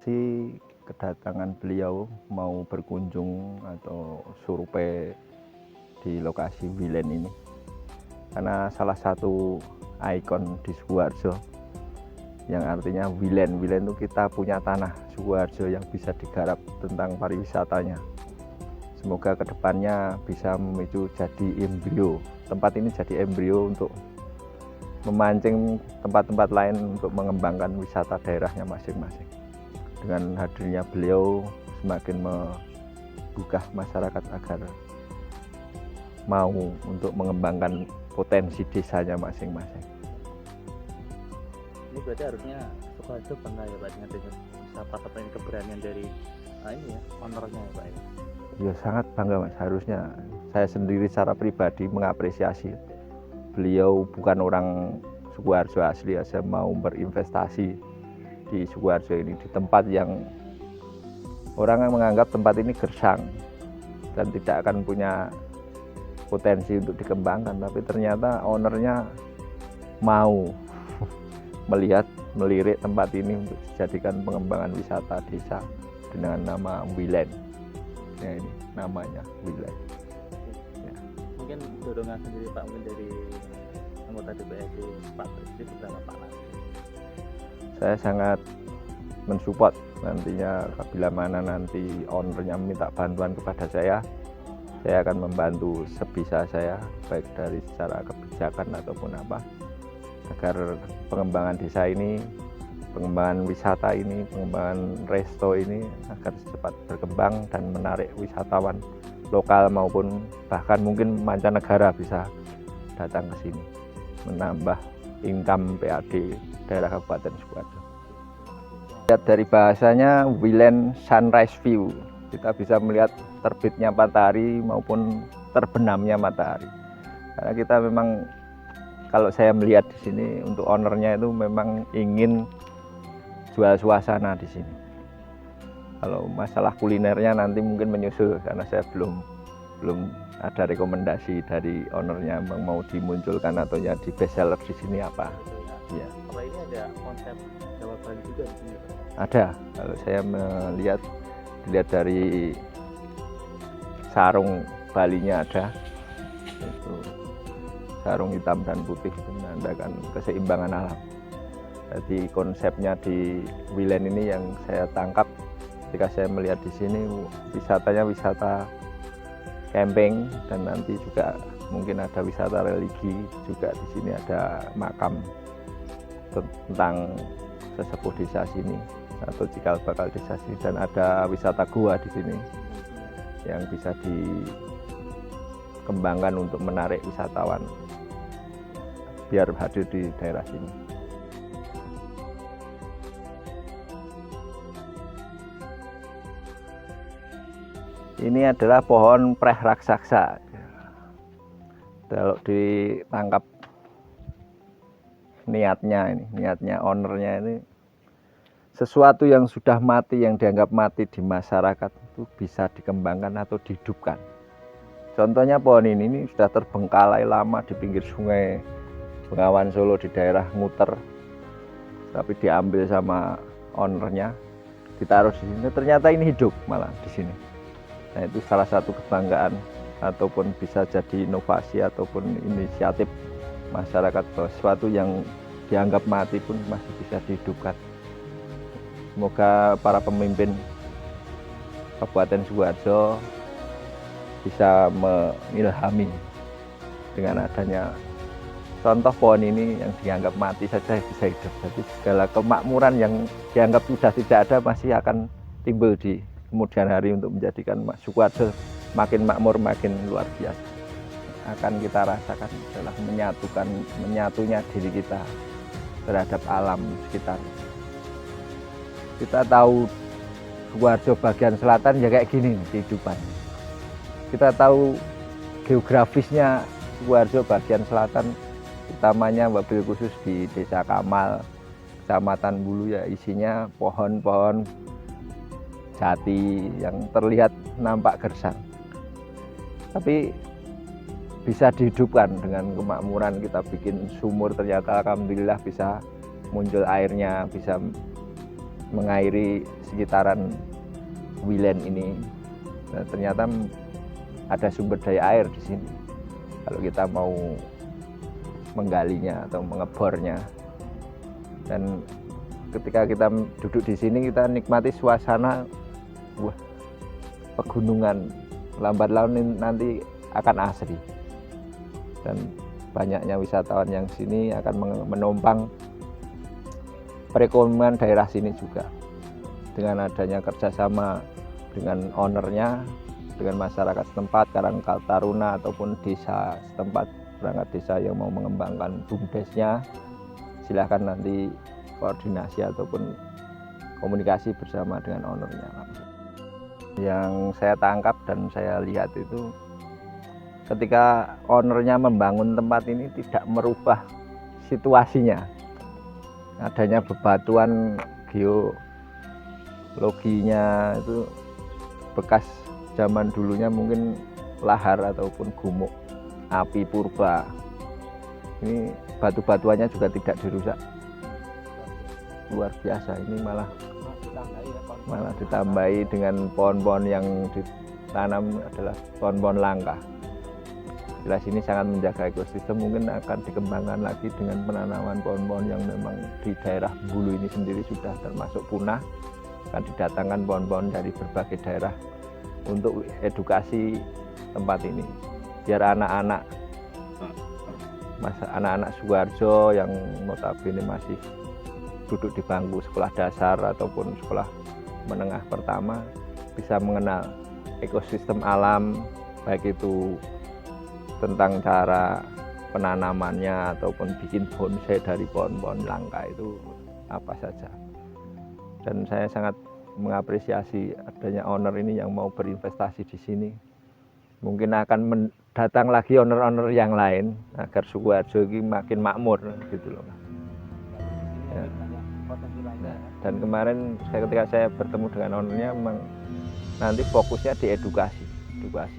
tadi kedatangan beliau mau berkunjung atau survei di lokasi Wilen ini, karena salah satu ikon di Sukoharjo yang artinya Wilen itu kita punya tanah Sukoharjo yang bisa digarap tentang pariwisatanya. Semoga kedepannya bisa memicu jadi embrio, tempat ini jadi embrio untuk memancing tempat-tempat lain untuk mengembangkan wisata daerahnya masing-masing. Dengan hadirnya beliau semakin membuka masyarakat agar mau untuk mengembangkan potensi desanya masing-masing. Ini berarti harusnya Sukoharjo bangga ya Pak dengan wisata atau ini keberanian dari ini ya, ownernya ya Pak ya. Ya sangat bangga Mas, harusnya saya sendiri secara pribadi mengapresiasi beliau. Bukan orang Sukoharjo asli aja mau berinvestasi di Sukoharjo ini, di tempat yang orang yang menganggap tempat ini gersang dan tidak akan punya potensi untuk dikembangkan, tapi ternyata ownernya mau melirik tempat ini untuk dijadikan pengembangan wisata desa dengan nama Wilen. Ya, ini namanya Wilen. Ya. Mungkin dorongan sendiri Pak, mungkin dari anggota DPRD Pak Presiden bersama Pak Nas. Saya sangat mensupport nantinya apabila mana nanti ownernya meminta bantuan kepada saya akan membantu sebisa saya, baik dari secara kebijakan ataupun apa, agar pengembangan desa ini, pengembangan wisata ini, pengembangan resto ini agar cepat berkembang dan menarik wisatawan lokal maupun bahkan mungkin mancanegara bisa datang ke sini, menambah income PAD daerah Kabupaten Sukoharjo. Lihat dari bahasanya Wilen Sunrise View, kita bisa melihat terbitnya matahari maupun terbenamnya matahari. Karena kita memang, kalau saya melihat di sini untuk ownernya itu memang ingin jual suasana di sini. Kalau masalah kulinernya nanti mungkin menyusul, karena saya belum ada rekomendasi dari ownernya mau dimunculkan atau ya di best seller di sini apa. Ya. Apa ini ada konsep Jawa Bali juga di sini Pak? Ada. Kalau saya melihat, dilihat dari sarung Balinya ada, itu sarung hitam dan putih itu menandakan keseimbangan alam. Jadi konsepnya di Wilen ini yang saya tangkap ketika saya melihat di sini, wisatanya wisata camping dan nanti juga mungkin ada wisata religi juga di sini, ada makam tentang sesepuh desa sini atau cikal bakal desa sini, dan ada wisata gua di sini yang bisa dikembangkan untuk menarik wisatawan biar hadir di daerah sini. Ini adalah pohon preh raksasa. Kalau ditangkap niatnya ownernya ini, sesuatu yang sudah mati, yang dianggap mati di masyarakat itu bisa dikembangkan atau dihidupkan. Contohnya pohon ini sudah terbengkalai lama di pinggir sungai Bengawan Solo di daerah Nguter, tapi diambil sama ownernya, ditaruh di sini, ternyata ini hidup malah di sini. Nah, itu salah satu kebanggaan ataupun bisa jadi inovasi ataupun inisiatif masyarakat bahwa sesuatu yang dianggap mati pun masih bisa dihidupkan. Semoga para pemimpin Kabupaten Sukoharjo bisa mengilhami dengan adanya contoh pohon ini yang dianggap mati saja bisa hidup. Jadi segala kemakmuran yang dianggap sudah tidak ada masih akan timbul di kemudian hari untuk menjadikan Sukoharjo makin makmur, makin luar biasa. Akan kita rasakan adalah menyatunya diri kita terhadap alam sekitar. Kita tahu Sukoharjo bagian selatan ya kayak gini kehidupan. Kita tahu geografisnya Sukoharjo bagian selatan, utamanya wabil khusus di Desa Kamal, Kecamatan Bulu, ya isinya pohon-pohon jati yang terlihat nampak gersang. Tapi bisa dihidupkan dengan kemakmuran, kita bikin sumur, ternyata alhamdulillah bisa muncul airnya, bisa mengairi sekitaran Wilen ini. Nah, ternyata ada sumber daya air di sini. Kalau kita mau menggalinya atau mengebornya. Dan ketika kita duduk di sini, kita nikmati suasana pegunungan. Lambat laun nanti akan asri. Dan banyaknya wisatawan yang sini akan menumpang perekonomian daerah sini juga. Dengan adanya kerjasama dengan ownernya, dengan masyarakat setempat, Karang Taruna ataupun desa setempat, perangkat desa yang mau mengembangkan BUMDesnya, silahkan nanti koordinasi ataupun komunikasi bersama dengan ownernya. Yang saya tangkap dan saya lihat itu ketika ownernya membangun tempat ini tidak merubah situasinya. Adanya bebatuan geologinya itu bekas zaman dulunya mungkin lahar ataupun gumuk api purba. Ini batu-batuannya juga tidak dirusak. Luar biasa, ini malah ditambahi dengan pohon-pohon yang ditanam adalah pohon-pohon langka. Jelas ini sangat menjaga ekosistem, mungkin akan dikembangkan lagi dengan penanaman pohon-pohon yang memang di daerah Bulu ini sendiri sudah termasuk punah. Akan didatangkan pohon-pohon dari berbagai daerah untuk edukasi tempat ini, biar anak-anak Sukoharjo yang notabene masih duduk di bangku sekolah dasar ataupun sekolah menengah pertama bisa mengenal ekosistem alam, baik itu tentang cara penanamannya ataupun bikin bonsai dari pohon-pohon langka itu apa saja. Dan saya sangat mengapresiasi adanya owner ini yang mau berinvestasi di sini. Mungkin akan datang lagi owner-owner yang lain agar Sukoharjo ini makin makmur gitu loh. Ya. Dan kemarin ketika saya bertemu dengan ownernya, memang nanti fokusnya di edukasi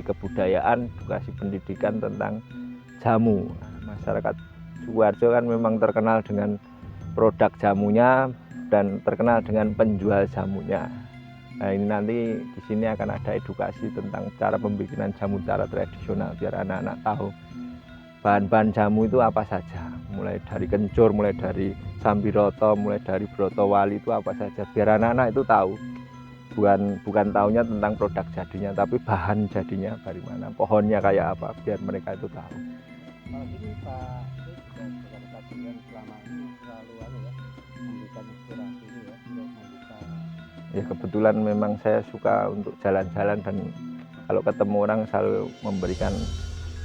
kebudayaan, edukasi pendidikan tentang jamu. Masyarakat Sukoharjo kan memang terkenal dengan produk jamunya dan terkenal dengan penjual jamunya. Nah, ini nanti di sini akan ada edukasi tentang cara pembikinan jamu secara tradisional biar anak-anak tahu bahan-bahan jamu itu apa saja, mulai dari kencur, mulai dari sambiroto, mulai dari brotowali itu apa saja, biar anak-anak itu tahu. Bukan tahunya tentang produk jadinya, tapi bahan jadinya dari mana, pohonnya kayak apa, biar mereka itu tahu. Kalau ini Pak, itu juga dengan selama ini selalu memberikan inspirasi itu ya, untuk membuka. Ya kebetulan memang saya suka untuk jalan-jalan dan kalau ketemu orang selalu memberikan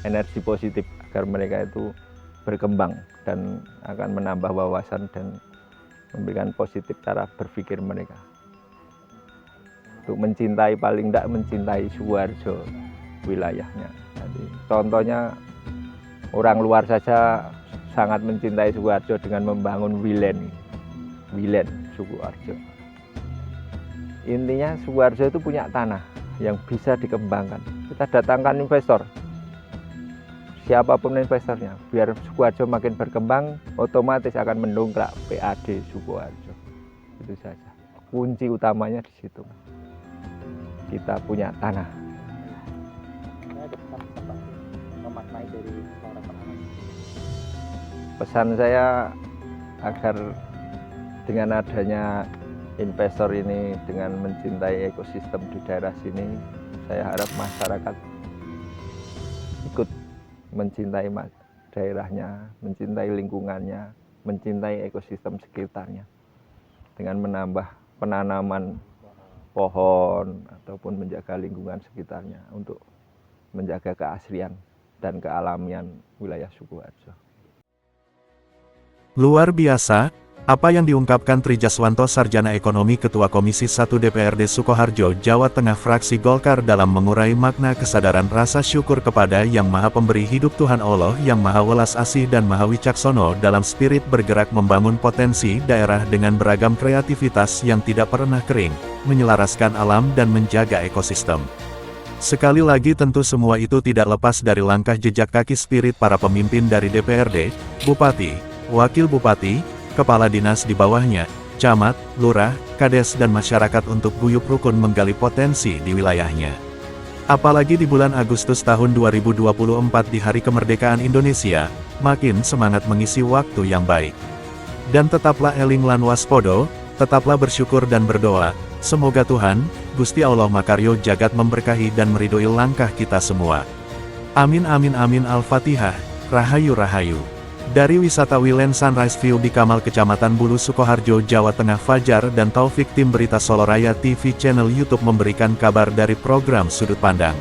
energi positif agar mereka itu berkembang dan akan menambah wawasan dan memberikan positif cara berpikir mereka. Untuk mencintai, paling tidak mencintai Sukoharjo wilayahnya. Jadi, contohnya orang luar saja sangat mencintai Sukoharjo dengan membangun Wilen Sukoharjo. Intinya Sukoharjo itu punya tanah yang bisa dikembangkan. Kita datangkan investor, siapapun investornya, biar Sukoharjo makin berkembang, otomatis akan mendongkrak PAD Sukoharjo. Itu saja. Kunci utamanya di situ. Kita punya tanah. Memaknai dari para penanam. Pesan saya agar dengan adanya investor ini, dengan mencintai ekosistem di daerah sini, saya harap masyarakat ikut mencintai daerahnya, mencintai lingkungannya, mencintai ekosistem sekitarnya dengan menambah penanaman pohon ataupun menjaga lingkungan sekitarnya untuk menjaga keasrian dan kealamian wilayah Sukoharjo. Luar biasa, apa yang diungkapkan Tri Jaswanto Sarjana Ekonomi Ketua Komisi 1 DPRD Sukoharjo, Jawa Tengah fraksi Golkar dalam mengurai makna kesadaran rasa syukur kepada Yang Maha Pemberi Hidup Tuhan Allah Yang Maha Welas Asih dan Maha Wicaksono dalam spirit bergerak membangun potensi daerah dengan beragam kreativitas yang tidak pernah kering, menyelaraskan alam dan menjaga ekosistem. Sekali lagi tentu semua itu tidak lepas dari langkah jejak kaki spirit para pemimpin dari DPRD, Bupati, Wakil Bupati, Kepala Dinas di bawahnya, camat, lurah, kades dan masyarakat untuk guyup rukun menggali potensi di wilayahnya. Apalagi di bulan Agustus tahun 2024 di Hari Kemerdekaan Indonesia, makin semangat mengisi waktu yang baik. Dan tetaplah eling lan waspodo, tetaplah bersyukur dan berdoa, semoga Tuhan, Gusti Allah Makaryo jagat memberkahi dan meridhoi langkah kita semua. Amin amin amin. Al-Fatihah, Rahayu Rahayu. Dari wisata Wilen Sunrise View di Kamal Kecamatan Bulu Sukoharjo, Jawa Tengah, Fajar dan Taufik tim Berita Solo Raya TV channel YouTube memberikan kabar dari program Sudut Pandang.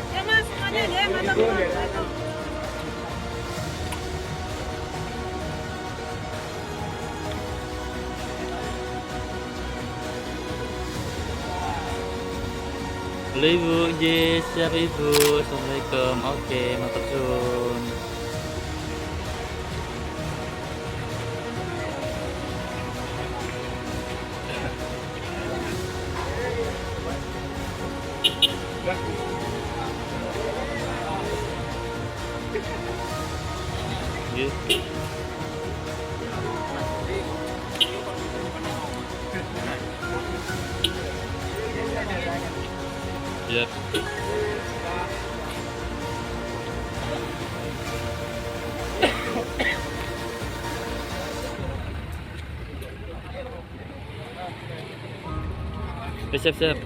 Ya mas, semuanya dia matang. Halo ibu, siap ibu. Assalamualaikum. Oke, matur suwun. Nggih. Ya. Siap.